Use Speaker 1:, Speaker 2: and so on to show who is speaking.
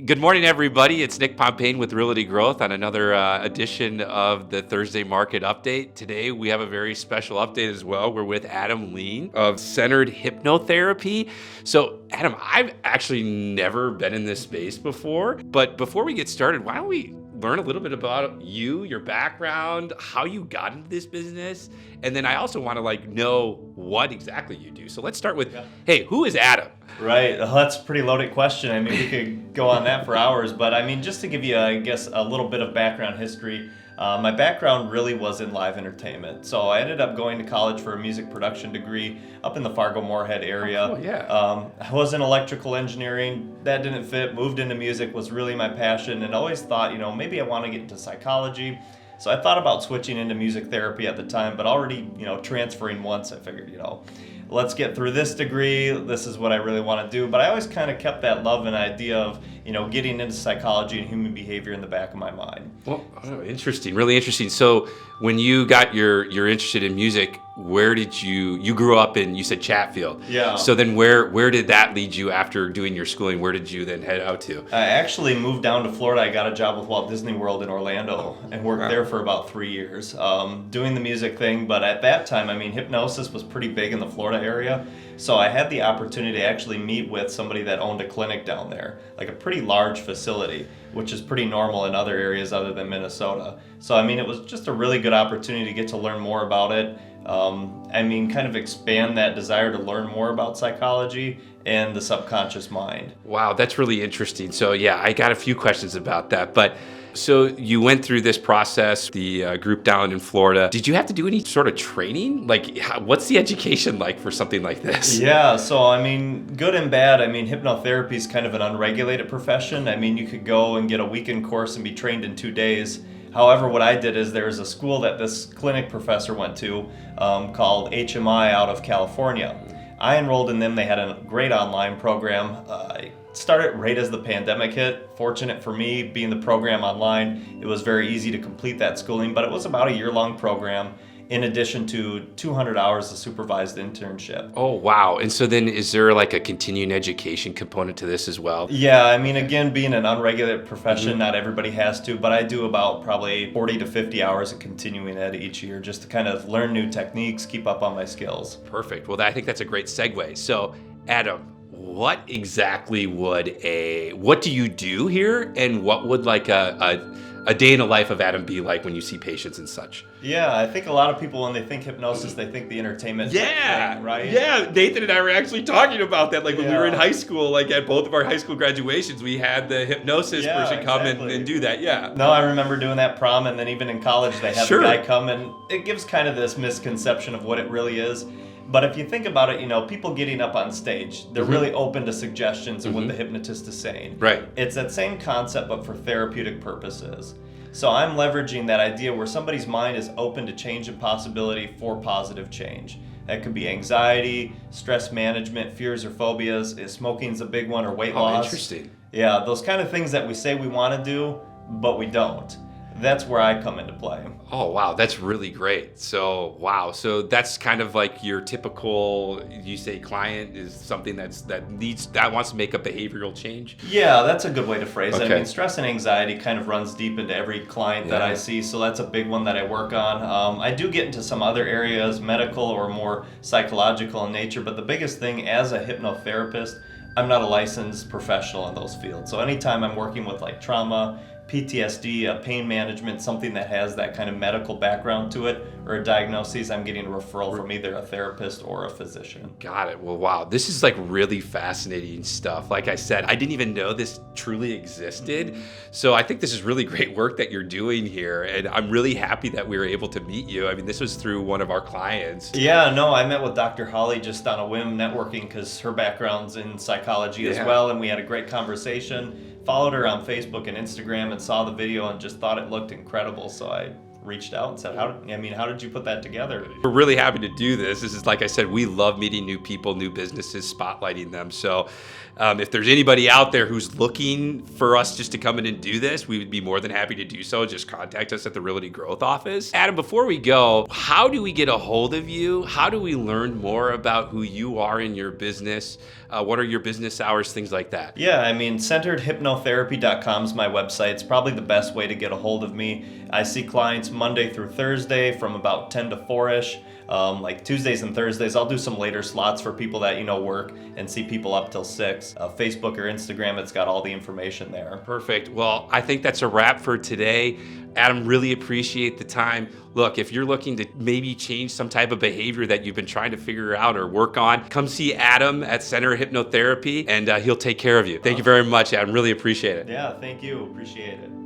Speaker 1: Good morning, everybody. It's Nick Pompeian with Realty Growth on another edition of the Thursday Market Update. Today, we have a very special update as well. We're with Adam LIen of Centered Hypnotherapy. So, Adam, I've actually never been in this space before. But before we get started, why don't we learn a little bit about you, your background, how you got into this business, and then I also want to know what exactly you do. So let's start with, Hey, who is Adam?
Speaker 2: Right, well, that's a pretty loaded question. I mean, we could go on that for hours, but I mean, just to give you, I guess, a little bit of background history, my background really was in live entertainment. So I ended up going to college for a music production degree up in the Fargo-Moorhead area.
Speaker 1: Oh, yeah.
Speaker 2: I was in electrical engineering. That didn't fit. Moved into music was really my passion, and always thought, maybe I want to get into psychology. So I thought about switching into music therapy at the time, but already, transferring once, I figured, let's get through this degree. This is what I really want to do. But I always kind of kept that love and idea of, getting into psychology and human behavior in the back of my mind.
Speaker 1: Well, interesting, really interesting. So when you got you're interested in music, where did you grew up in, you said Chatfield.
Speaker 2: Yeah.
Speaker 1: So then where did that lead you after doing your schooling? Where did you then head out to?
Speaker 2: I actually moved down to Florida. I got a job with Walt Disney World in Orlando and worked there for about 3 years, doing the music thing. But at that time, hypnosis was pretty big in the Florida area. So I had the opportunity to actually meet with somebody that owned a clinic down there, like a pretty large facility, which is pretty normal in other areas other than Minnesota. So, it was just a really good opportunity to get to learn more about it. Kind of expand that desire to learn more about psychology and the subconscious mind.
Speaker 1: Wow, that's really interesting. So yeah, I got a few questions about that. But so you went through this process, the group down in Florida. Did you have to do any sort of training? What's the education like for something like this?
Speaker 2: Yeah, so good and bad. Hypnotherapy is kind of an unregulated profession. You could go and get a weekend course and be trained in 2 days. However, what I did is there was a school that this clinic professor went to called HMI out of California. I enrolled in them. They had a great online program. I started right as the pandemic hit. Fortunate for me, being the program online, it was very easy to complete that schooling, but it was about a year-long program in addition to 200 hours of supervised internship.
Speaker 1: Oh, wow. And so then is there a continuing education component to this as well?
Speaker 2: Yeah, again, being an unregulated profession, not everybody has to, but I do about probably 40 to 50 hours of continuing ed each year just to kind of learn new techniques, keep up on my skills.
Speaker 1: Perfect. Well, I think that's a great segue. So, Adam, what exactly what do you do here, and what would a day in the life of Adam be like when you see patients and such?
Speaker 2: Yeah, I think a lot of people, when they think hypnosis, they think the entertainment thing, right?
Speaker 1: Yeah, Nathan and I were actually talking about that. When we were in high school, at both of our high school graduations, we had the hypnosis person come and do that, yeah.
Speaker 2: No, I remember doing that prom, and then even in college, they had the guy come, and it gives kind of this misconception of what it really is. But if you think about it, people getting up on stage, they're really open to suggestions of what the hypnotist is saying.
Speaker 1: Right.
Speaker 2: It's that same concept, but for therapeutic purposes. So I'm leveraging that idea where somebody's mind is open to change and possibility for positive change. That could be anxiety, stress management, fears or phobias. Smoking's a big one, or weight loss.
Speaker 1: Interesting.
Speaker 2: Yeah, those kind of things that we say we want to do, but we don't. That's where I come into play.
Speaker 1: Oh, wow. That's really great. So, wow. So that's kind of like your typical, you say client is something that wants to make a behavioral change?
Speaker 2: Yeah, that's a good way to phrase it.
Speaker 1: Okay.
Speaker 2: Stress and anxiety kind of runs deep into every client that I see. So that's a big one that I work on. I do get into some other areas, medical or more psychological in nature. But the biggest thing as a hypnotherapist, I'm not a licensed professional in those fields. So anytime I'm working with trauma, PTSD, pain management, something that has that kind of medical background to it, or a diagnosis, I'm getting a referral from either a therapist or a physician.
Speaker 1: Got it. Well, wow. This is really fascinating stuff. Like I said, I didn't even know this truly existed. So I think this is really great work that you're doing here. And I'm really happy that we were able to meet you. This was through one of our clients.
Speaker 2: Yeah, no, I met with Dr. Holly just on a whim networking because her background's in psychology as well. And we had a great conversation. Followed her on Facebook and Instagram and saw the video and just thought it looked incredible. So I reached out and said, how did you put that together?
Speaker 1: We're really happy to do this. This is, like I said, we love meeting new people, new businesses, spotlighting them. So if there's anybody out there who's looking for us just to come in and do this, we would be more than happy to do so. Just contact us at the Realty Growth Office. Adam, before we go, how do we get a hold of you? How do we learn more about who you are in your business? What are your business hours, things like that?
Speaker 2: Yeah, centeredhypnotherapy.com is my website. It's probably the best way to get a hold of me. I see clients Monday through Thursday from about 10 to 4-ish. Like Tuesdays and Thursdays, I'll do some later slots for people that, work and see people up till 6. Facebook or Instagram, it's got all the information there.
Speaker 1: Perfect. Well, I think that's a wrap for today. Adam, really appreciate the time. Look, if you're looking to maybe change some type of behavior that you've been trying to figure out or work on, come see Adam at Centered Hypnotherapy and he'll take care of you. Thank you very much, Adam. Really appreciate it.
Speaker 2: Yeah, thank you. Appreciate it.